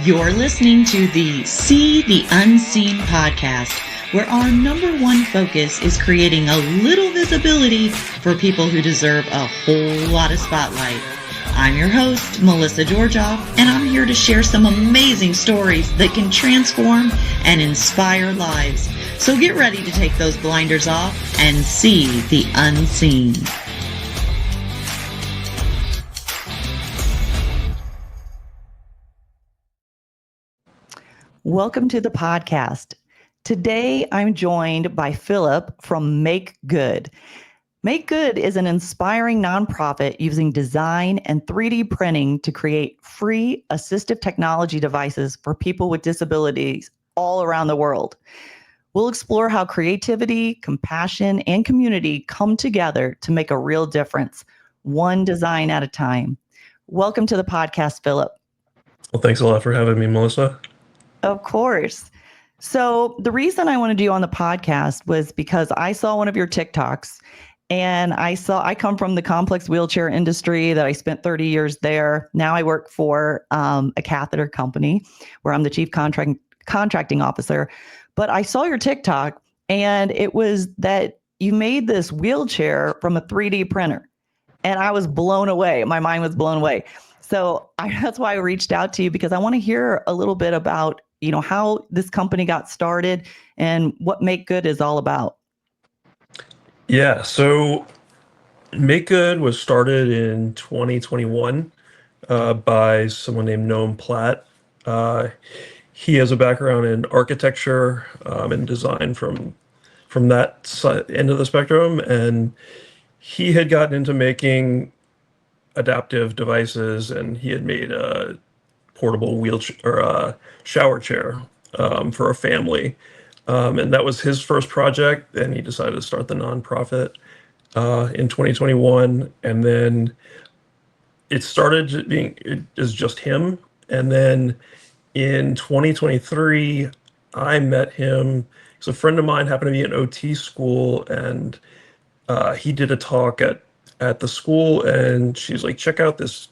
You're listening to the See the Unseen podcast, where our number one focus is creating a little visibility for people who deserve a whole lot of spotlight. I'm your host, Melissa Georgioff, and I'm here to share some amazing stories that can transform and inspire lives. So get ready to take those blinders off and see the unseen. Welcome to the podcast. Today, I'm joined by Philip from MakeGood. MakeGood is an inspiring nonprofit using design and 3D printing to create free assistive technology devices for people with disabilities all around the world. We'll explore how creativity, compassion, and community come together to make a real difference, one design at a time. Welcome to the podcast, Philip. Well, thanks a lot for having me, Melissa. Of course. So the reason I wanted you on the podcast was because I saw one of your TikToks, and I come from the complex wheelchair industry that I spent 30 years there. Now I work for a catheter company where I'm the chief contracting officer. But I saw your TikTok, and it was that you made this wheelchair from a 3D printer, and I was blown away. My mind was blown away. So that's why I reached out to you, because I want to hear a little bit about how this company got started and what MakeGood is all about. Yeah, so MakeGood was started in 2021 by someone named Noam Platt. He has a background in architecture and design from that end of the spectrum, and he had gotten into making adaptive devices, and he had made a portable wheelchair or a shower chair for a family. And that was his first project. And he decided to start the nonprofit in 2021. And then it started being as just him. And then in 2023, I met him. He's a friend of mine, happened to be in OT school, and he did a talk at the school, and she's like, check out this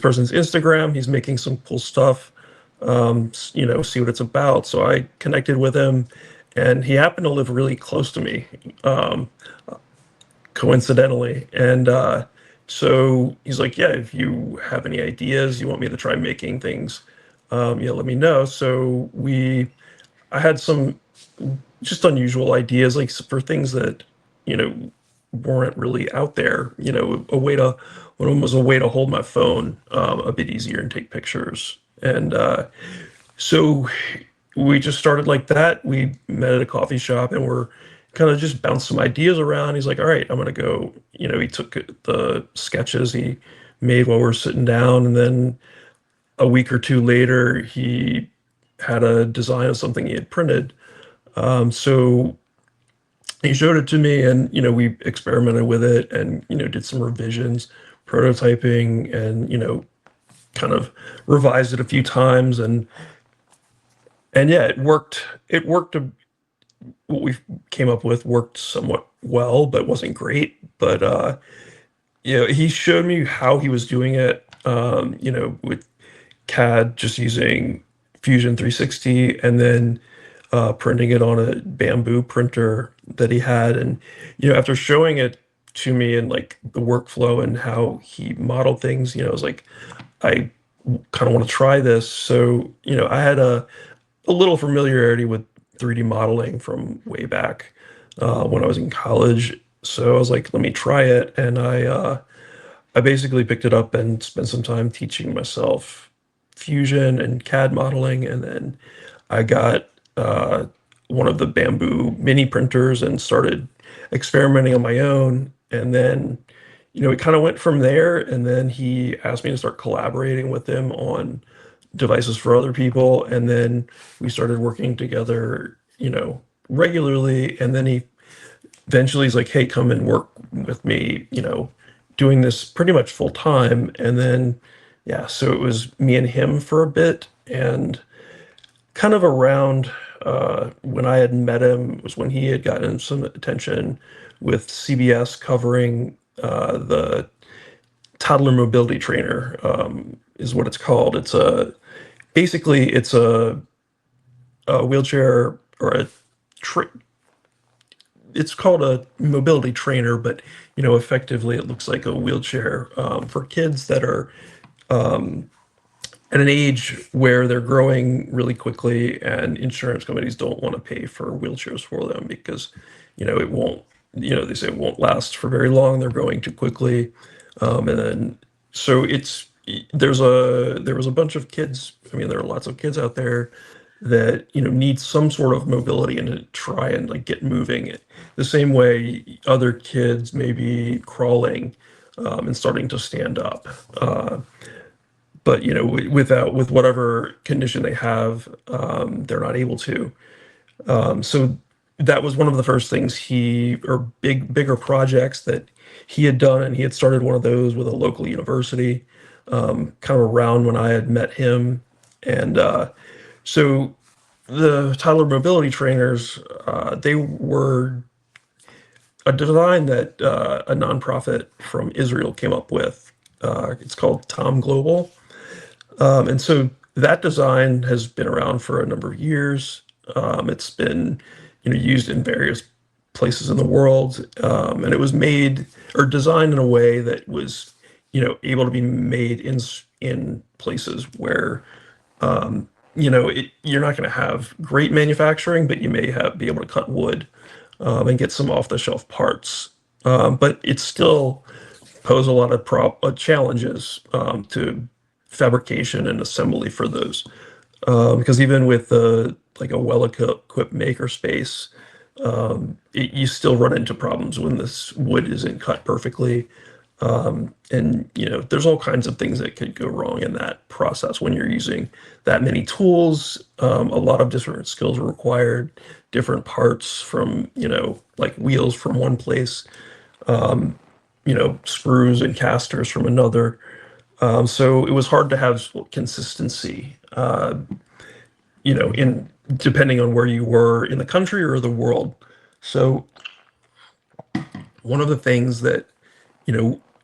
person's Instagram. He's making some cool stuff. See what it's about. So I connected with him, and he happened to live really close to me, coincidentally. And so he's like, yeah, if you have any ideas, you want me to try making things, let me know. So I had some just unusual ideas, like for things that, weren't really out there, one of them was a way to hold my phone a bit easier and take pictures. And so we just started like that. We met at a coffee shop, and we're kind of just bounced some ideas around. He's like, all right, I'm going to go, he took the sketches he made while we were sitting down. And then a week or two later, he had a design of something he had printed. So he showed it to me, and, we experimented with it and, did some revisions, prototyping, and, kind of revised it a few times. And yeah, it worked. What we came up with worked somewhat well, but wasn't great. But, he showed me how he was doing it, with CAD, just using Fusion 360, and then printing it on a bamboo printer that he had. And, after showing it to me and like the workflow and how he modeled things, I was like, I kind of want to try this. So, I had a little familiarity with 3D modeling from way back when I was in college. So I was like, let me try it. And I basically picked it up and spent some time teaching myself Fusion and CAD modeling. And then I got one of the bamboo mini printers and started experimenting on my own. And then, it kind of went from there. And then he asked me to start collaborating with him on devices for other people. And then we started working together, regularly. And then he eventually is like, hey, come and work with me, doing this pretty much full time. And then, yeah, so it was me and him for a bit. And kind of around when I had met him was when he had gotten some attention with CBS covering the toddler mobility trainer, is what it's called. It's a basically it's a wheelchair or a tra- it's called a mobility trainer, but effectively it looks like a wheelchair for kids that are at an age where they're growing really quickly, and insurance companies don't want to pay for wheelchairs for them because it won't, they say it won't last for very long. They're growing too quickly, and then so it's there was a bunch of kids. I mean, there are lots of kids out there that need some sort of mobility and to try and like get moving the same way other kids may be crawling and starting to stand up. But with whatever condition they have, they're not able to. So that was one of the first things bigger projects that he had done, and he had started one of those with a local university, kind of around when I had met him. And so the Tyler Mobility Trainers, they were a design that a nonprofit from Israel came up with. It's called Tom Global. And so that design has been around for a number of years. It's been, used in various places in the world, and it was made or designed in a way that was, able to be made in places where, you're not going to have great manufacturing, but you may be able to cut wood and get some off-the-shelf parts. But it still pose a lot of challenges to fabrication and assembly for those. Because even with like a well-equipped maker space, you still run into problems when this wood isn't cut perfectly. And there's all kinds of things that could go wrong in that process when you're using that many tools. A lot of different skills are required, different parts from, like wheels from one place, screws and casters from another. So it was hard to have consistency, in depending on where you were in the country or the world. So one of the things that,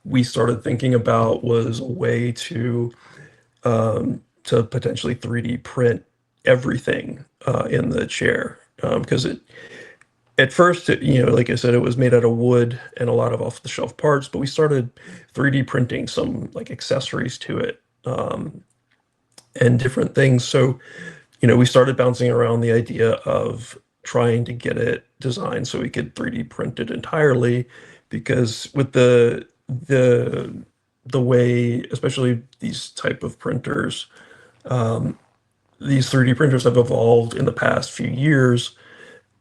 we started thinking about was a way to potentially 3D print everything in the chair. Because at first, like I said, it was made out of wood and a lot of off-the-shelf parts, but we started 3D printing some like accessories to it, and different things. So, we started bouncing around the idea of trying to get it designed so we could 3D print it entirely, because with the way, especially these type of printers, these 3D printers have evolved in the past few years.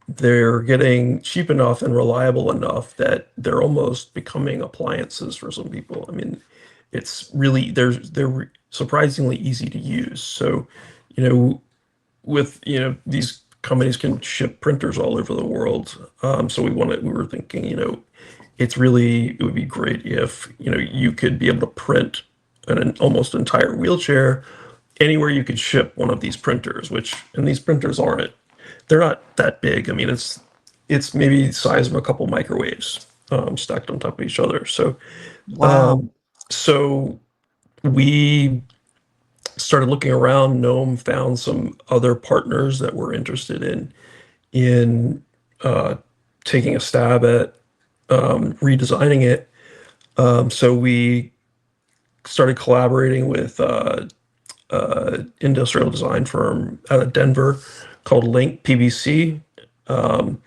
They're getting cheap enough and reliable enough that they're almost becoming appliances for some people. I mean, it's really they're surprisingly easy to use. So, you know, with these companies can ship printers all over the world. So we were thinking, it would be great if you could be able to print an almost entire wheelchair anywhere you could ship one of these printers. And these printers they're not that big. I mean, it's maybe the size of a couple microwaves stacked on top of each other. So Wow. so we started looking around. Gnome found some other partners that were interested in uh, taking a stab at redesigning it. So we started collaborating with industrial design firm out of Denver called Link PBC, and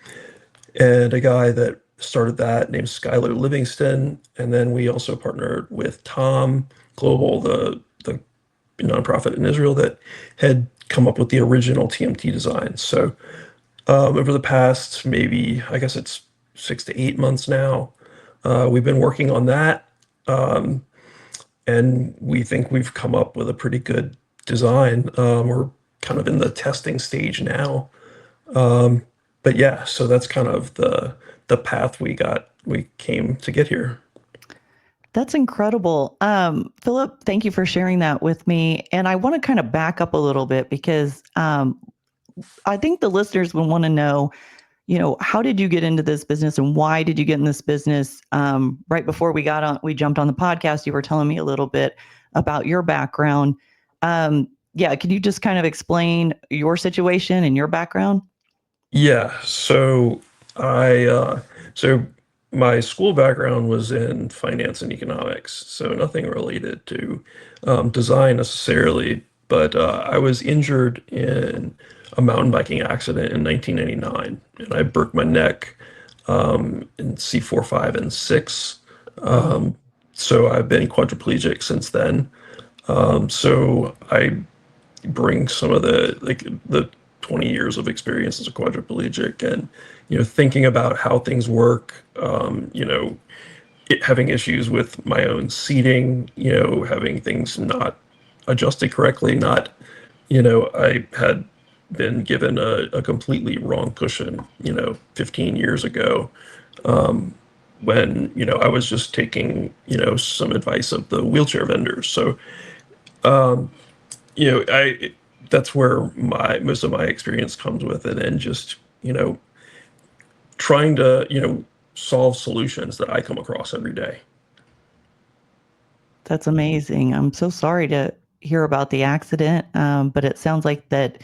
a guy that started that named Skylar Livingston. And then we also partnered with Tom Global, the nonprofit in Israel that had come up with the original TMT design. So over the past, maybe, I guess it's 6 to 8 months now, we've been working on that. And we think we've come up with a pretty good design. We're kind of in the testing stage now. But yeah, so that's kind of the path we came to get here. That's incredible. Philip, thank you for sharing that with me. And I want to kind of back up a little bit because I think the listeners would want to know, how did you get into this business and why did you get in this business? Right before we jumped on the podcast, you were telling me a little bit about your background. yeah, can you just kind of explain your situation and your background? Yeah, so my school background was in finance and economics, so nothing related to design necessarily. But I was injured in a mountain biking accident in 1999, and I broke my neck in C4, 5, and 6. Oh, So I've been quadriplegic since then. So I bring some of the 20 years of experience as a quadriplegic, and thinking about how things work, having issues with my own seating, having things not adjusted correctly, not I had been given a completely wrong cushion 15 years ago, when I was just taking some advice of the wheelchair vendors. So I that's where my most of my experience comes with it, and just trying to solve solutions that I come across every day. that's amazing. I'm so sorry to hear about the accident, but it sounds like that,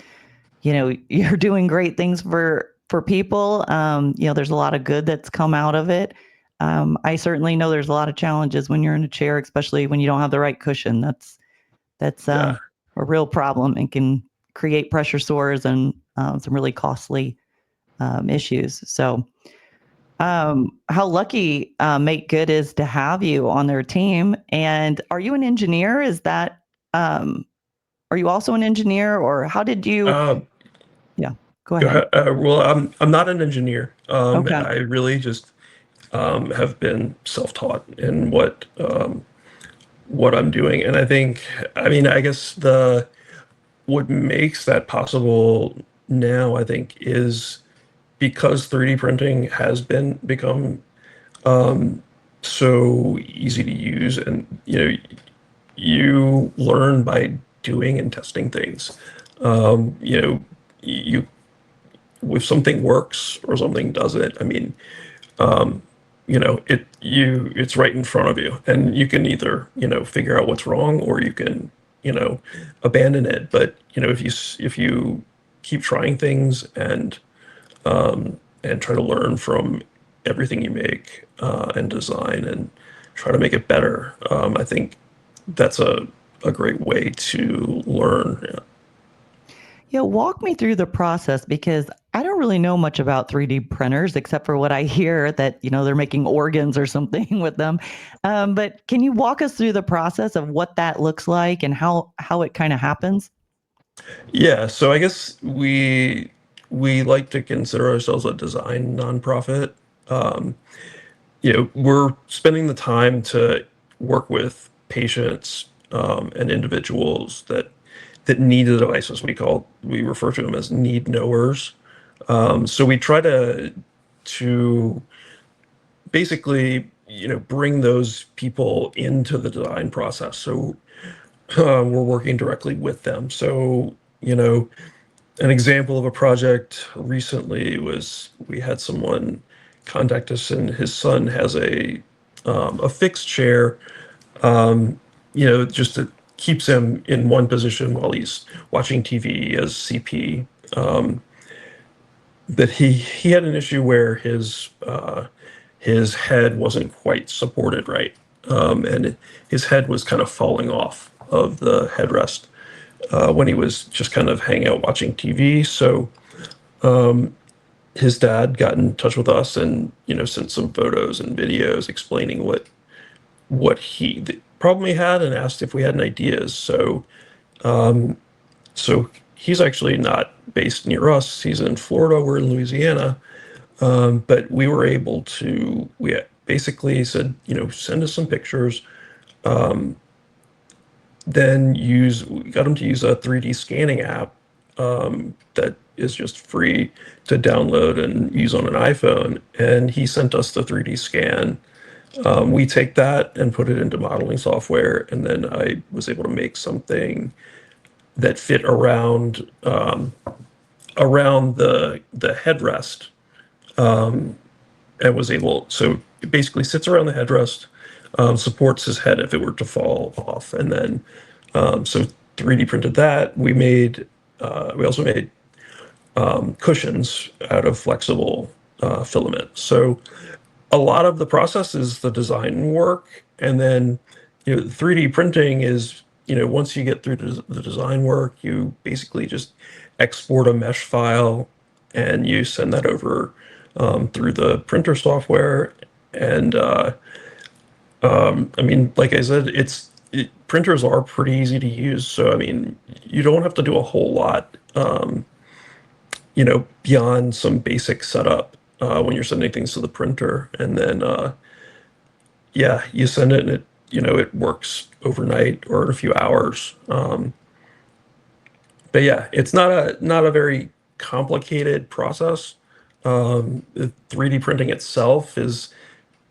you're doing great things for people. There's a lot of good that's come out of it. I certainly know there's a lot of challenges when you're in a chair, especially when you don't have the right cushion. That's Yeah. a real problem and can create pressure sores and some really costly issues. So, how lucky Make Good is to have you on their team. And are you an engineer? Um, are you also an engineer, or how did you? Uh, Yeah, go ahead. well, I'm not an engineer. Okay. I really just have been self-taught in what I'm doing, and I mean, I guess the what makes that possible now, I think, is because 3D printing has been become so easy to use, and you learn by doing and testing things. You if something works or something doesn't, I mean, it's right in front of you, and you can either figure out what's wrong, or you can you know abandon it. But if you keep trying things, and try to learn from everything you make, and design, and try to make it better. I think that's a great way to learn. Yeah. Yeah, walk me through the process because I don't really know much about 3D printers except for what I hear that, they're making organs or something with them. But can you walk us through the process of what that looks like and how it kind of happens? Yeah, so I guess we like to consider ourselves a design nonprofit. Um, we're spending the time to work with patients, and individuals that need the devices. We refer to them as need knowers. So we try to basically bring those people into the design process. So we're working directly with them. So an example of a project recently was we had someone contact us, and his son has a fixed chair, just that keeps him in one position while he's watching TV as CP. That he had an issue where his head wasn't quite supported right, and his head was kind of falling off of the headrest when he was just kind of hanging out watching TV. So his dad got in touch with us, and sent some photos and videos explaining the problem he had, and asked if we had any ideas. So he's actually not based near us. He's in Florida. We're in Louisiana. But we were able to, we basically said, send us some pictures. Then we got him to use a 3D scanning app, that is just free to download and use on an iPhone. And he sent us the 3D scan. We take that and put it into modeling software, and then I was able to make something that fit around the headrest, and was able, so it basically sits around the headrest, supports his head if it were to fall off, and then so 3D printed that. We also made cushions out of flexible filament. So a lot of the process is the design work, and then 3D printing is once you get through the design work, you basically just export a mesh file and you send that over through the printer software. And I mean, like I said, printers are pretty easy to use. So I mean, you don't have to do a whole lot, beyond some basic setup when you're sending things to the printer, and then yeah, you send it and it works overnight or in a few hours. But yeah, it's not a very complicated process. The 3D printing itself is,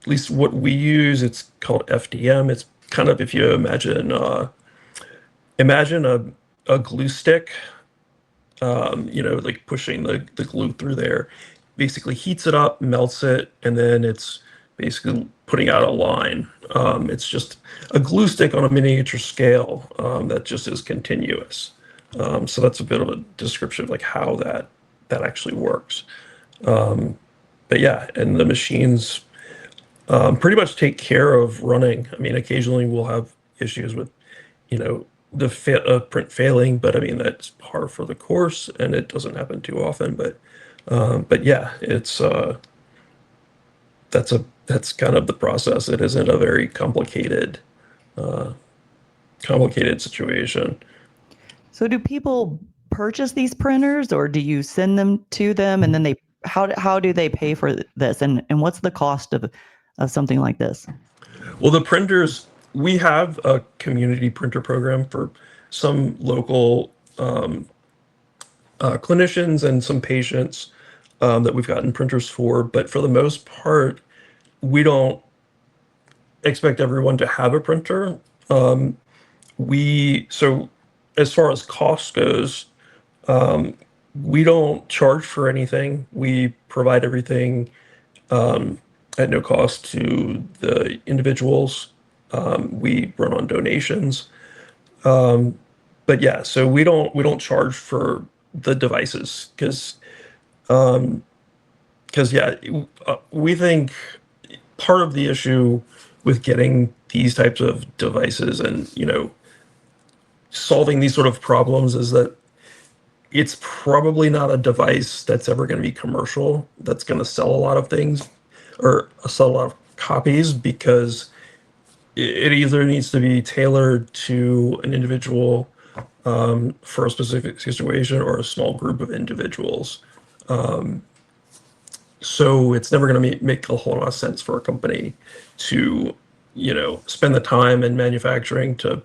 at least what we use, it's called FDM. It's kind of, if you imagine a glue stick, like pushing the glue through there, basically heats it up, melts it, and then it's basically putting out a line. It's just a glue stick on a miniature scale that just is continuous. So that's a bit of a description of like how that actually works. But yeah, and the machines pretty much take care of running. I mean, occasionally we'll have issues with, print failing, but I mean that's par for the course, and it doesn't happen too often. But yeah, that's kind of the process. It isn't a very complicated situation. So do people purchase these printers, or do you send them to them, and then how do they pay for this, and what's the cost of something like this? Well, the printers, we have a community printer program for some local clinicians and some patients that we've gotten printers for. But for the most part, we don't expect everyone to have a printer. So as far as cost goes, we don't charge for anything. We provide everything at no cost to the individuals. We run on donations. But yeah, so we don't charge for the devices because yeah, we think part of the issue with getting these types of devices and solving these sort of problems is that it's probably not a device that's ever going to be commercial, that's going to sell a lot of things or sell a lot of copies, because it either needs to be tailored to an individual for a specific situation or a small group of individuals. So it's never going to make a whole lot of sense for a company to, spend the time in manufacturing to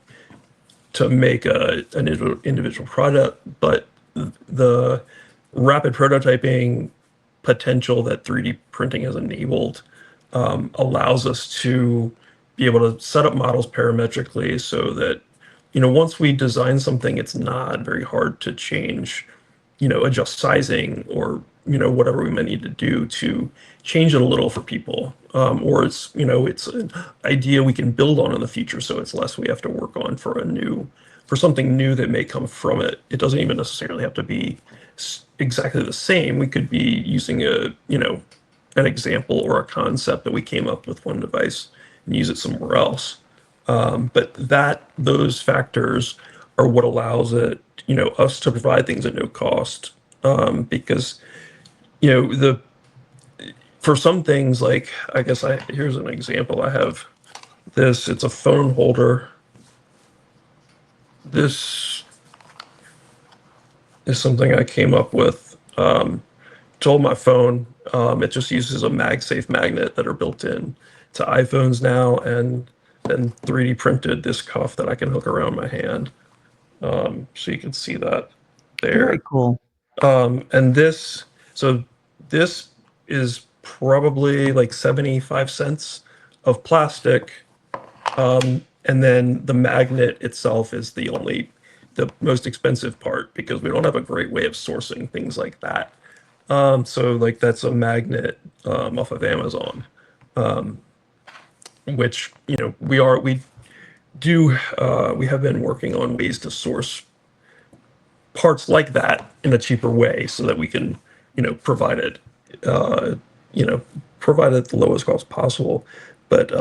make an individual product. But the rapid prototyping potential that 3D printing has enabled allows us to be able to set up models parametrically so that, once we design something, it's not very hard to change, adjust sizing or, whatever we might need to do to change it a little for people. Or it's an idea we can build on in the future, so it's less we have to work on for something new that may come from it. It doesn't even necessarily have to be exactly the same. We could be using an example or a concept that we came up with one device and use it somewhere else. But those factors are what allows us to provide things at no cost. Because the for some things, like, I guess here's an example. I have this. It's a phone holder. This is something I came up with. Told my phone. It just uses a MagSafe magnet that are built in to iPhones now, and then 3D printed this cuff that I can hook around my hand. So you can see that there. Very cool. And so this is probably like 75 cents of plastic. And then the magnet itself is the most expensive part, because we don't have a great way of sourcing things like that. So like that's a magnet off of Amazon, which we we have been working on ways to source parts like that in a cheaper way so that we can, you know, provide it, uh, you know, provide it at the lowest cost possible. But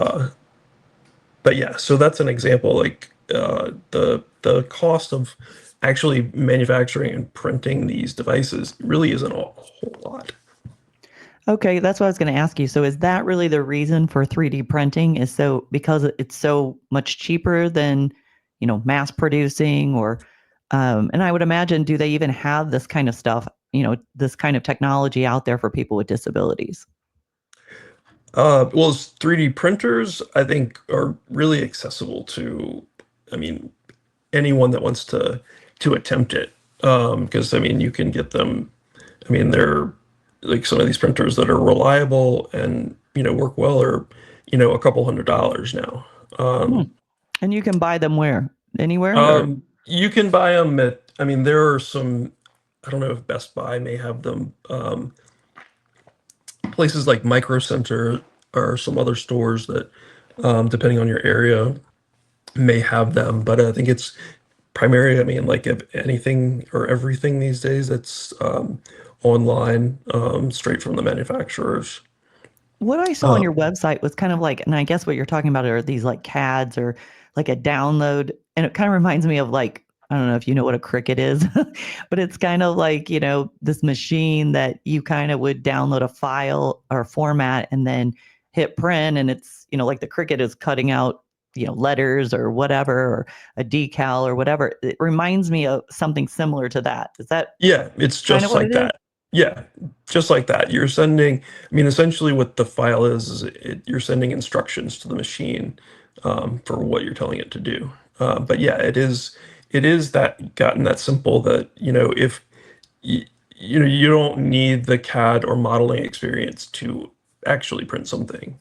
but yeah, so that's an example. Like the cost of actually manufacturing and printing these devices really isn't a whole lot. Okay, that's what I was going to ask you. So is that really the reason for 3D printing is so because it's so much cheaper than, mass producing or and I would imagine do they even have this kind of stuff, this kind of technology out there for people with disabilities? Well, 3D printers, I think, are really accessible to, I mean, anyone that wants to attempt it. Because I mean, you can get them. I mean, they're like some of these printers that are reliable and work well are a couple $100s now. Hmm. And you can buy them where? Anywhere or You can buy them at. I mean, there are some. I don't know if Best Buy may have them. Places like Micro Center or some other stores that, depending on your area, may have them. But I think it's primarily, I mean, like if anything or everything these days, it's online, straight from the manufacturers. what I saw on your Um, website was kind of like, and I guess what you're talking about are these like CADs or like a download. And it kind of reminds me of like, I don't know if you know what a Cricut is, but it's kind of like, this machine that you kind of would download a file or format and then hit print. And it's, like the Cricut is cutting out, letters or whatever, or a decal or whatever. It reminds me of something similar to that. Is that Yeah, it's kind of just what like it is? that. Yeah, just like that. You're sending, I mean, essentially what the file is you're sending instructions to the machine for what you're telling it to do. But yeah, it is that gotten that simple that, if you, you don't need the CAD or modeling experience to actually print something.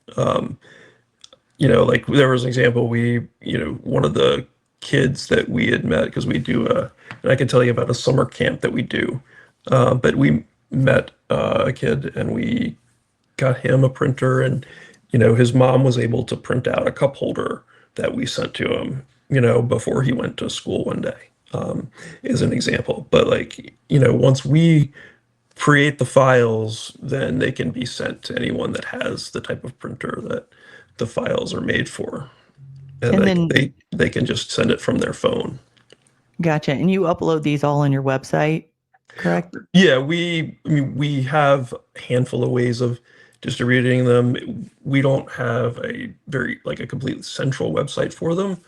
Like there was an example one of the kids that we had met because we do and I can tell you about a summer camp that we do. But we met a kid and we got him a printer and his mom was able to print out a cup holder that we sent to him, before he went to school one day, is an example. But like, once we create the files, then they can be sent to anyone that has the type of printer that the files are made for, and And like then they can just send it from their phone. gotcha. And you upload these all on your website, correct? Yeah, I mean, we have a handful of ways of distributing them. We don't have a very like a complete central website for them.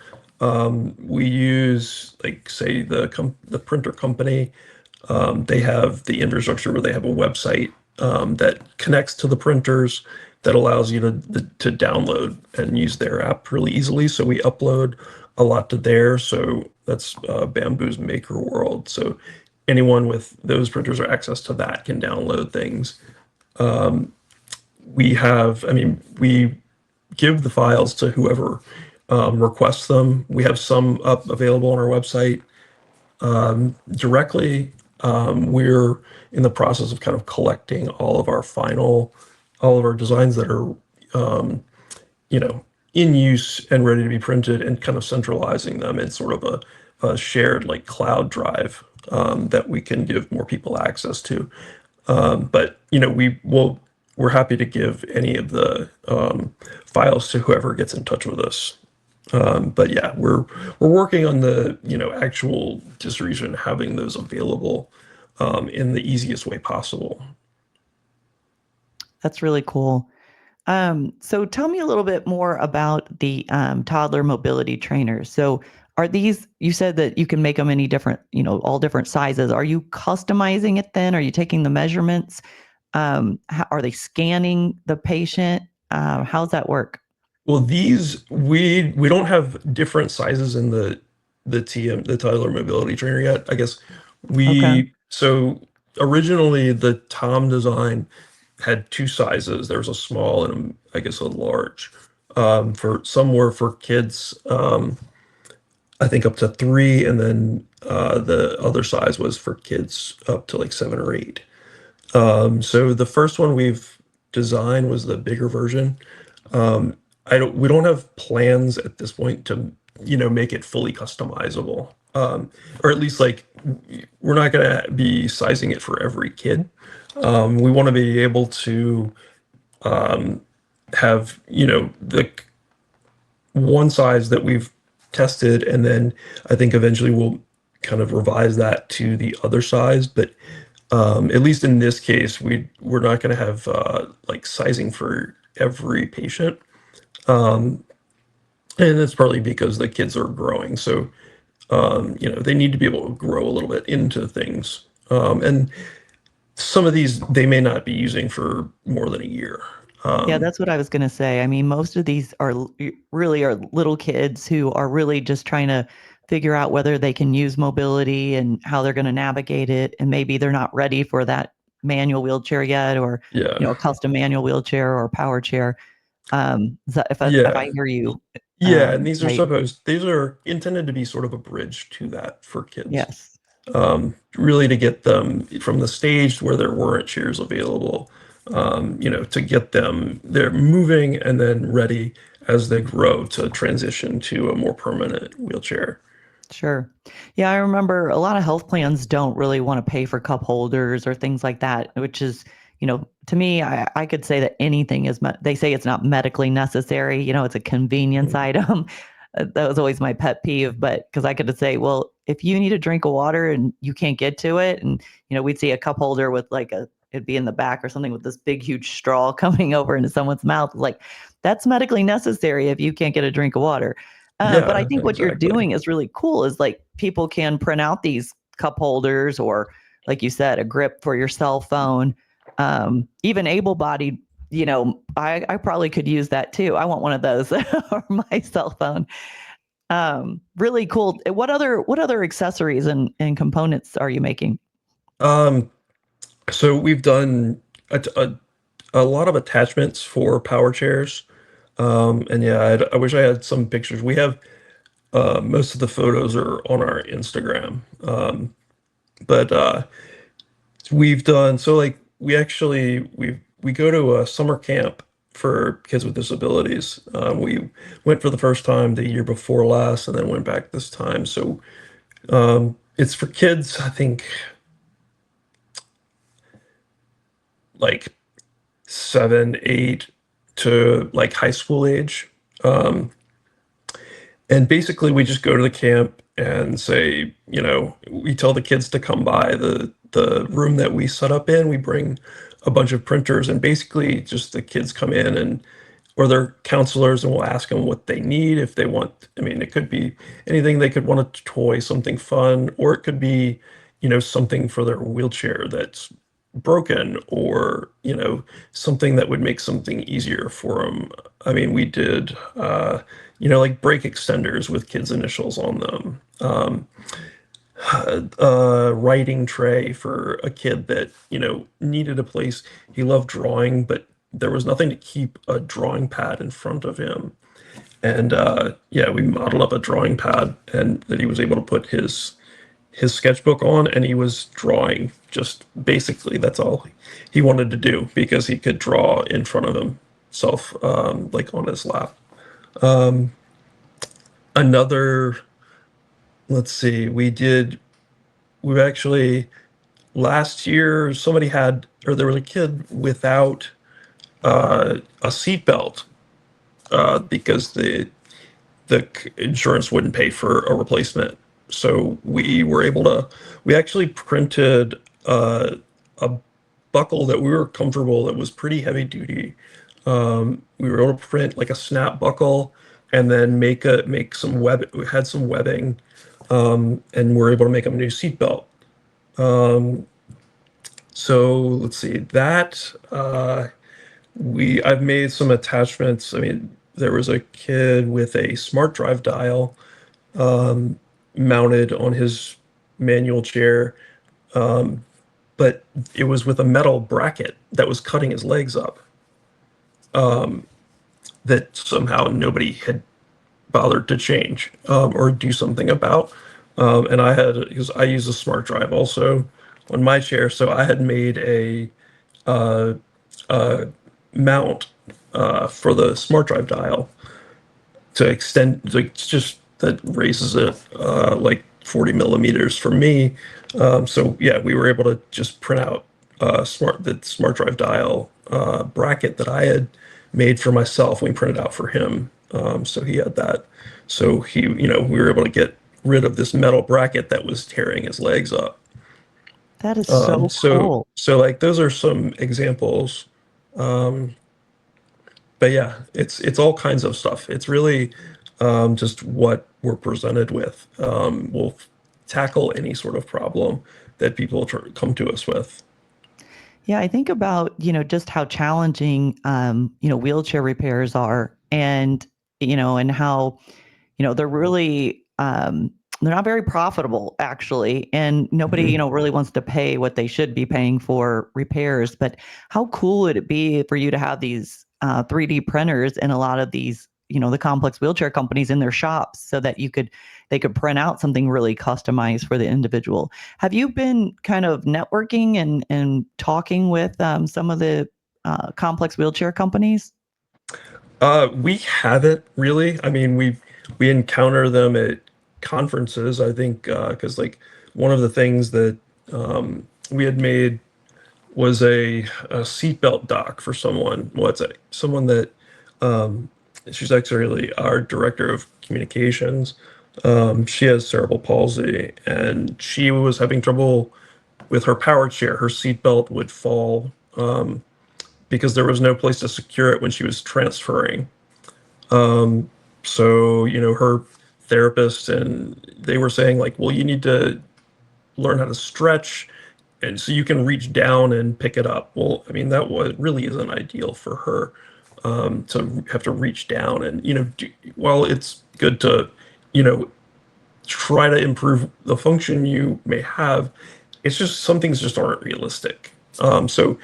We use like say the printer company. They have the infrastructure where they have a website that connects to the printers that allows you to download and use their app really easily. So we upload a lot to there. So that's Bamboo's Maker World. So anyone with those printers or access to that can download things. I mean, we give the files to whoever requests them. We have some up available on our website directly. We're in the process of kind of collecting all of our designs that are, you know, in use and ready to be printed and kind of centralizing them in sort of a shared like cloud drive that we can give more people access to. But we're happy to give any of the files to whoever gets in touch with us. But yeah, we're working on the actual distribution, having those available in the easiest way possible. That's really cool. So tell me a little bit more about the toddler mobility trainers. So are these, you said that you can make them any different, all different sizes. Are you customizing it then? Are you taking the measurements? Are they scanning the patient? How's that work? Well, these we don't have different sizes in the Tyler Mobility Trainer yet. I guess Okay. originally the Tom design had two sizes. There was a small and I guess a large. For some were for kids, I think up to 3, and then the other size was for kids up to like 7 or 8. So the first one we've designed was the bigger version. We don't have plans at this point make it fully customizable. Or at least like we're not going to be sizing it for every kid. We want to be able to have, the one size that we've tested, and then I think eventually we'll kind of revise that to the other size. But at least in this case, we're not going to have like sizing for every patient, and that's partly because the kids are growing, so they need to be able to grow a little bit into things. And some of these they may not be using for more than a year. Yeah, that's what I was gonna say. I mean, most of these really are little kids who are really just trying to figure out whether they can use mobility and how they're gonna navigate it, and maybe they're not ready for that manual wheelchair yet, or Yeah, a custom manual wheelchair or power chair. If I yeah, hear you, yeah. And right? these are intended to be sort of a bridge to that for kids. Yes. Really to get them from the stage where there weren't chairs available, to get them they're moving and then ready as they grow to transition to a more permanent wheelchair. Sure. Yeah, I remember a lot of health plans don't really want to pay for cup holders or things like that, which is, to me, I could say that anything is, they say it's not medically necessary, it's a convenience Mhm. item. That was always my pet peeve, but because I could say, well, if you need a drink of water and you can't get to it, and, we'd see a cup holder with it'd be in the back or something with this big, huge straw coming over into someone's mouth. Like, that's medically necessary if you can't get a drink of water. But I Yeah, think what you're exactly. doing is really cool is like people can print out these cup holders or, like you said, a grip for your cell phone. Even able-bodied, I probably could use that too. I want one of those for my cell phone. Really cool. What other accessories and components are you making? um so we've done a lot of attachments for power chairs. And yeah, I wish I had some pictures. We have most of the photos are on our Instagram. But we've done so like we go to a summer camp for kids with disabilities. We went for the first time the year before last, and then went back this time. So it's for kids, I think, like 7, 8 to like high school age. And basically, we just go to the camp and say, we tell the kids to come by the room that we set up in. We bring a bunch of printers, and basically, just the kids come in and or their counselors, and we'll ask them what they need if they want. I mean, it could be anything. They could want a toy, something fun, or it could be, something for their wheelchair that's broken, or something that would make something easier for them. I mean, we did like brake extenders with kids' initials on them, a writing tray for a kid that needed a place. He loved drawing, but there was nothing to keep a drawing pad in front of him. And yeah, we modeled up a drawing pad, and that he was able to put his sketchbook on, and he was drawing. Just basically that's all he wanted to do, because he could draw in front of himself, like on his lap. Another, let's see, we've actually, last year somebody had, or there was a kid without a seatbelt, because the insurance wouldn't pay for a replacement. So we actually printed a buckle that we were comfortable, that was pretty heavy duty. We were able to print like a snap buckle, and then make some we had some webbing, and we're able to make a new seatbelt. So let's see that, I've made some attachments. I mean, there was a kid with a smart drive dial mounted on his manual chair, but it was with a metal bracket that was cutting his legs up, that somehow nobody had bothered to change, or do something about. And because I use a smart drive also on my chair, so I had made uh, a mount for the smart drive dial to extend, like, just that raises it like 40 millimeters for me. So yeah, we were able to just print out the smart drive dial bracket that I had made for myself. We printed out for him, so he had that. So we were able to get rid of this metal bracket that was tearing his legs up. That is so cool. So like those are some examples. Um, but yeah, it's all kinds of stuff. It's really just what we're presented with. We'll tackle any sort of problem that people come to us with. Yeah, I think about, just how challenging, wheelchair repairs are, and how, they're really, they're not very profitable actually. And nobody, Mhm. really wants to pay what they should be paying for repairs. But how cool would it be for you to have these 3D printers in a lot of these, the complex wheelchair companies in their shops so that they could print out something really customized for the individual. Have you been kind of networking and talking with some of the complex wheelchair companies? We haven't really. I mean, we encounter them at conferences, I think, because like one of the things that we had made was a seatbelt dock for someone. What's it? Someone that um, she's actually our director of communications. She has cerebral palsy, and she was having trouble with her power chair. Her seatbelt would fall because there was no place to secure it when she was transferring. So, her therapist and they were saying like, well, you need to learn how to stretch and so you can reach down and pick it up. Well, I mean, that was really isn't ideal for her to have to reach down and, while it's good to, you know, try to improve the function you may have, it's just some things just aren't realistic. So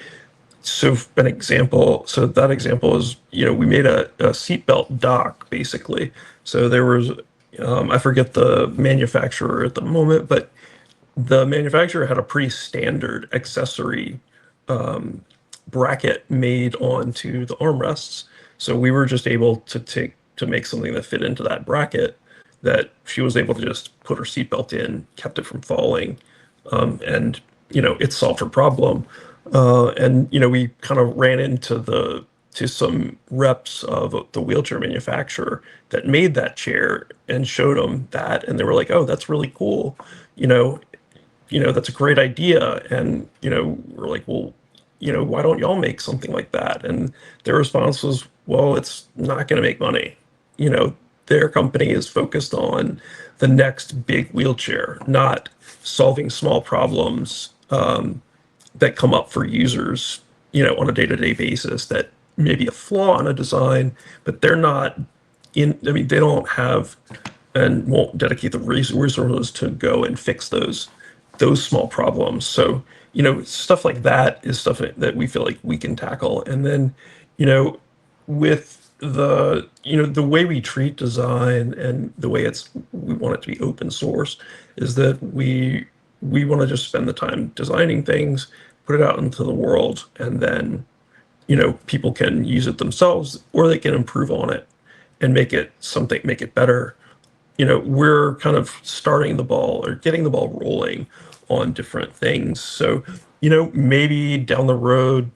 an example, so that example is, we made a seatbelt dock basically. So there was, I forget the manufacturer at the moment, but the manufacturer had a pretty standard accessory bracket made onto the armrests. So we were just able to make something that fit into that bracket that she was able to just put her seatbelt in, kept it from falling, and it solved her problem. And we kind of ran into the to some reps of the wheelchair manufacturer that made that chair and showed them that, and they were like, "Oh, that's really cool," you know, that's a great idea. And, we're like, well, why don't y'all make something like that? And their response was, well, it's not going to make money. You know, their company is focused on the next big wheelchair, not solving small problems that come up for users, on a day-to-day basis that may be a flaw in a design, but they're not I mean, they don't have and won't dedicate the resources to go and fix those small problems. So, stuff like that is stuff that we feel like we can tackle. And then, with the way we treat design and the way we want it to be open source is that we want to just spend the time designing things, put it out into the world, and then, people can use it themselves or they can improve on it and make it better. We're kind of starting the ball or getting the ball rolling on different things. So, maybe down the road,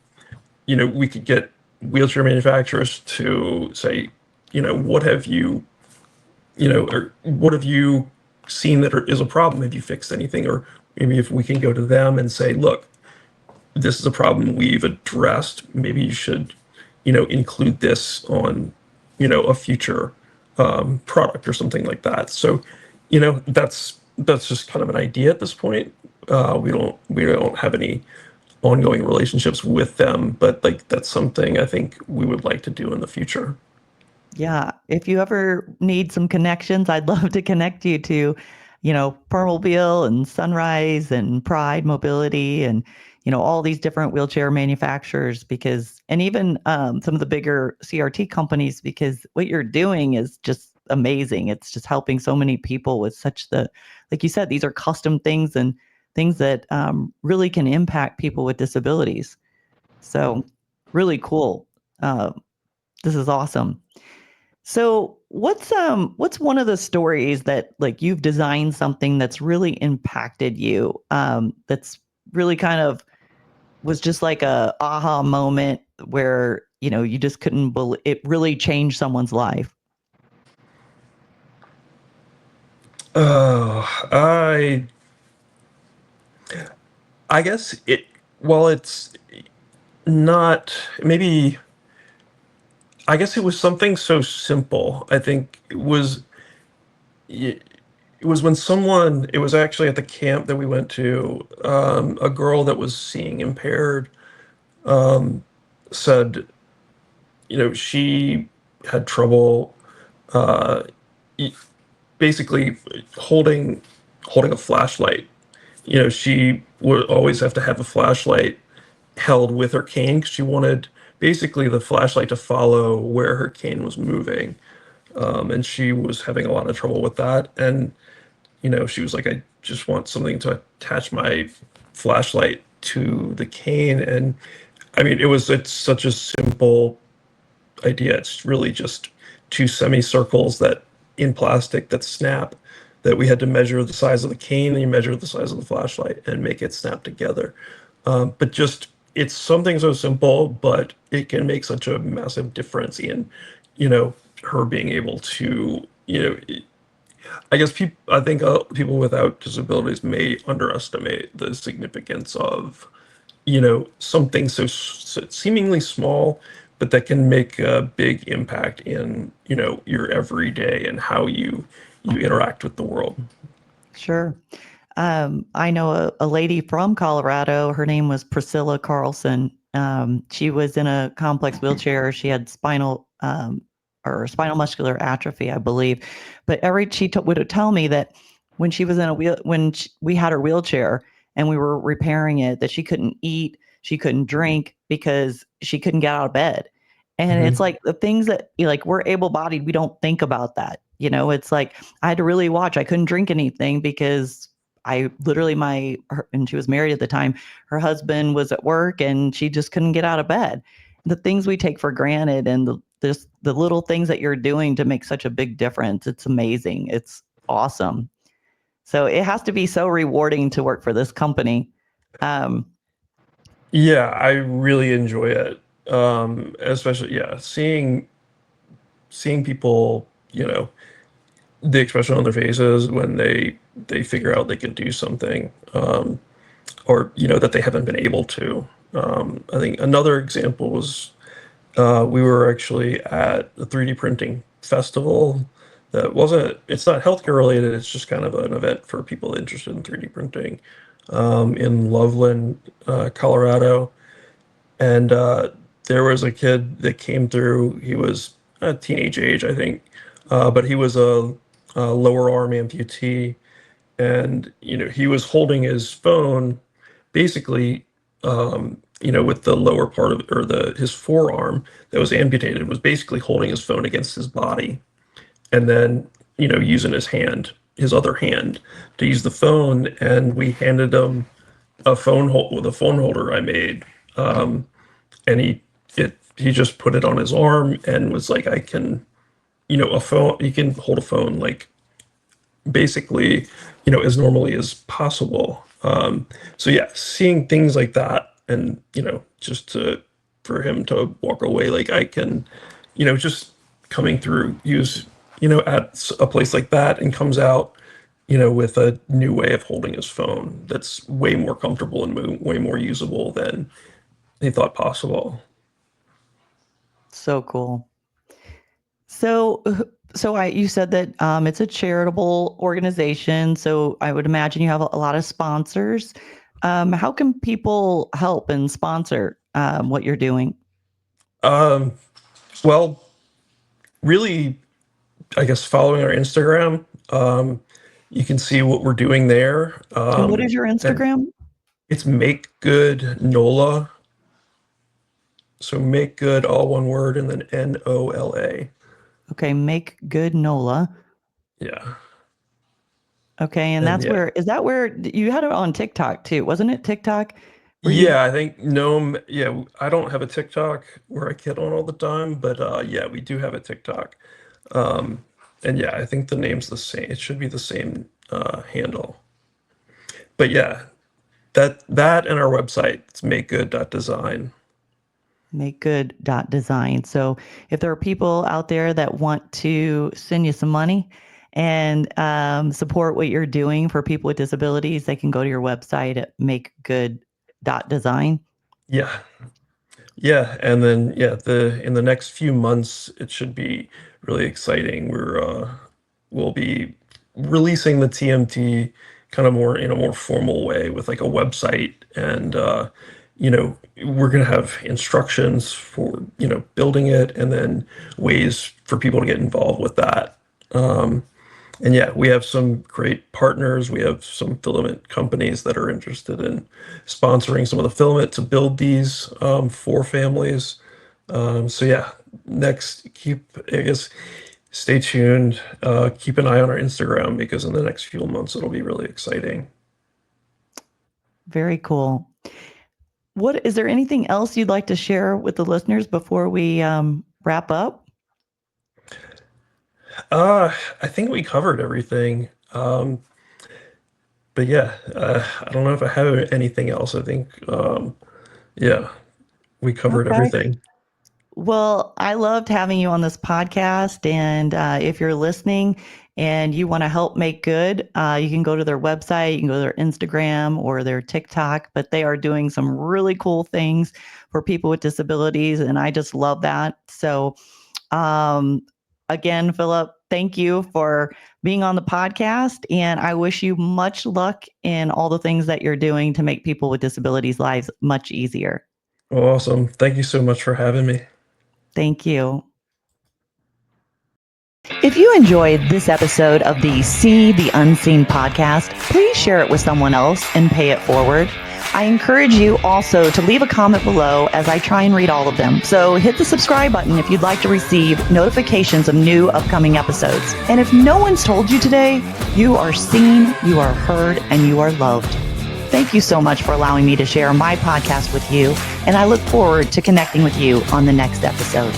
we could get wheelchair manufacturers to say, what have or what have you seen that is a problem? Have you fixed anything? Or maybe if we can go to them and say, look, this is a problem we've addressed. Maybe you should, include this on, a future product or something like that. So, that's just kind of an idea at this point. We don't have any ongoing relationships with them, but like that's something I think we would like to do in the future. Yeah, if you ever need some connections, I'd love to connect you to, Permobile and Sunrise and Pride Mobility and, all these different wheelchair manufacturers because, and even some of the bigger CRT companies, because what you're doing is just amazing. It's just helping so many people with like you said, these are custom things and things that really can impact people with disabilities. So really cool. Uh, this is awesome. So what's one of the stories that like you've designed something that's really impacted you, that's really kind of was just like a aha moment where, you just couldn't believe it really changed someone's life? Uh, I I guess it while it's not maybe I guess it was something so simple. I think it was when someone it was actually at the camp that we went to, a girl that was seeing impaired said, she had trouble uh y- basically holding a flashlight. She would always have to have a flashlight held with her cane 'cause she wanted basically the flashlight to follow where her cane was moving. And she was having a lot of trouble with that. And, she was like, I just want something to attach my flashlight to the cane. And I mean, it's such a simple idea. It's really just two semicircles that in plastic that snap, that we had to measure the size of the cane and you measure the size of the flashlight and make it snap together. But just it's something so simple, but it can make such a massive difference in, you know, her being able to, I guess I think people without disabilities may underestimate the significance of, something so seemingly small, but that can make a big impact in, your everyday and how you interact with the world. Sure. I know a lady from Colorado. Her name was Priscilla Carlson. She was in a complex wheelchair. She had spinal muscular atrophy, I believe. But would tell me that when she was in a wheel, we had her wheelchair and we were repairing it, that she couldn't eat, she couldn't drink because she couldn't get out of bed. And it's Hmm. like the things that like we're able bodied, we don't think about that. It's like I had to really watch. I couldn't drink anything because I literally and she was married at the time. Her husband was at work and she just couldn't get out of bed. The things we take for granted and the little things that you're doing to make such a big difference. It's amazing. It's awesome. So it has to be so rewarding to work for this company. Um, Yeah, I really enjoy it. Especially, yeah, seeing people, the expression on their faces when they figure out they can do something, or that they haven't been able to. I think another example was we were actually at the 3D printing festival. It's not healthcare related, it's just kind of an event for people interested in 3D printing, in Loveland, Colorado. And there was a kid that came through. He was a teenage age, I think, but he was a lower arm amputee, and he was holding his phone, basically, with the lower part of or the his forearm that was amputated was basically holding his phone against his body, and then using his other hand to use the phone. And we handed him a phone holder I made. And he just put it on his arm and was like, I can, a phone, you can hold a phone like basically, as normally as possible. So yeah, seeing things like that, and just for him to walk away like I can, just coming through, use, at a place like that, and comes out, with a new way of holding his phone that's way more comfortable and way more usable than he thought possible. so cool. So, you said that it's a charitable organization. So I would imagine you have a lot of sponsors. How can people help and sponsor what you're doing? Um, well, really, I guess following our Instagram, you can see what we're doing there. And what is your And Instagram? it's Make Good NOLA. So Make Good, all one word, and then NOLA. Okay, Make Good NOLA. Yeah. Okay, and And yeah. is that where you had it on TikTok too, wasn't it? TikTok, where you Yeah, I think Gnome, yeah, I don't have a TikTok where I kid on all the time, but yeah, we do have a TikTok. And yeah, I think the name's the same. It should be the same handle. But yeah, that and our website, it's makegood.design. MakeGood.design. So if there are people out there that want to send you some money and support what you're doing for people with disabilities, they can go to your website at MakeGood.design. Yeah. Yeah, and then yeah, the in the next few months it should be really exciting. We'll be releasing the TMT kind of more in a more formal way with like a website and we're going to have instructions for, building it and then ways for people to get involved with that. And yeah, we have some great partners. We have some filament companies that are interested in sponsoring some of the filament to build these for families. So yeah, I guess, stay tuned. Keep an eye on our Instagram because in the next few months it'll be really exciting. Very cool. What is there anything else you'd like to share with the listeners before we wrap up? I think we covered everything. But yeah, I don't know if I have anything else. I think, yeah, we covered Okay. everything. Well, I loved having you on this podcast. And if you're listening and you want to help Make Good, you can go to their website, you can go to their Instagram or their TikTok, but they are doing some really cool things for people with disabilities. And I just love that. So, again, Philip, thank you for being on the podcast. And I wish you much luck in all the things that you're doing to make people with disabilities' lives much easier. Awesome. Thank you so much for having me. Thank you. If you enjoyed this episode of the See the Unseen podcast, please share it with someone else and pay it forward. I encourage you also to leave a comment below as I try and read all of them. So hit the subscribe button if you'd like to receive notifications of new upcoming episodes. And if no one's told you today, you are seen, you are heard, and you are loved. Thank you so much for allowing me to share my podcast with you, and I look forward to connecting with you on the next episode.